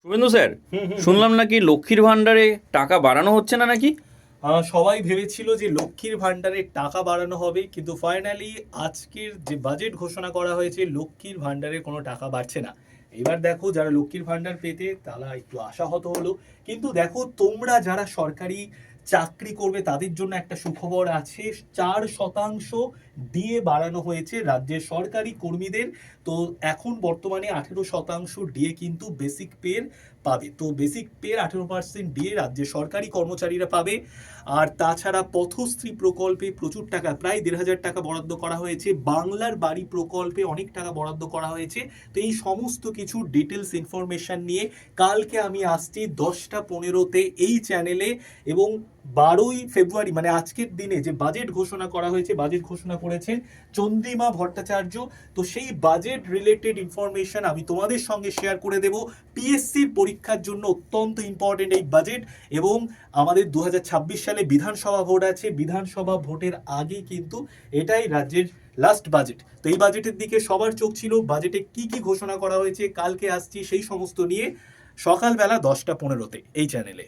Suvendu sir, শুনলাম নাকি লক্ষ্মীর ভাণ্ডারে টাকা বাড়ানো হচ্ছে না নাকি? সবাই ভেবেছিল যে লক্ষ্মীর ভাণ্ডারে টাকা বাড়ানো হবে, কিন্তু ফাইনালি আজকের যে বাজেট ঘোষণা করা হয়েছে লক্ষ্মীর ভাণ্ডারে কোনো টাকা বাড়ছে না। এবার দেখো, যারা লক্ষ্মীর ভাণ্ডার পেতে তারা একটু আশাহত হলো, কিন্তু দেখো তোমরা যারা সরকারি চাকরি করবে তাদের জন্য একটা সুখবর আছে। 4% ডিএ বাড়ানো হয়েছে রাজ্যের সরকারি কর্মীদের। তো এখন বর্তমানে 18% ডিএ কিন্তু বেসিক পের পাবে। তো বেসিক পের 18% ডিএ রাজ্যের সরকারি কর্মচারীরা পাবে। আর তাছাড়া পথশ্রী প্রকল্পে প্রচুর টাকা, প্রায় 1,500 টাকা বরাদ্দ করা হয়েছে। বাংলার বাড়ি প্রকল্পে অনেক টাকা বরাদ্দ করা হয়েছে। তো এই সমস্ত কিছু ডিটেলস ইনফরমেশন নিয়ে কালকে আমি আসছি 10টা 15-তে এই চ্যানেলে। এবং 12ই ফেব্রুয়ারি মানে আজকের দিনে যে বাজেট ঘোষণা করা হয়েছে, বাজেট ঘোষণা করেছেন চন্দ্রিমা ভট্টাচার্য। তো সেই বাজেট রিলেটেড ইনফরমেশন আমি তোমাদের সঙ্গে শেয়ার করে দেব। পিএসসির পরীক্ষার জন্য অত্যন্ত ইম্পর্টেন্ট এই বাজেট। এবং আমাদের 2026 সালে বিধানসভা ভোট আছে, বিধানসভা ভোটের আগেই কিন্তু এটাই রাজ্যের লাস্ট বাজেট। তো এই বাজেটের দিকে সবার চোখ ছিল। বাজেটে কি কি ঘোষণা করা হয়েছে কালকে আসছি সেই সমস্ত নিয়ে, সকালবেলা 10টা 15-তে এই চ্যানেলে।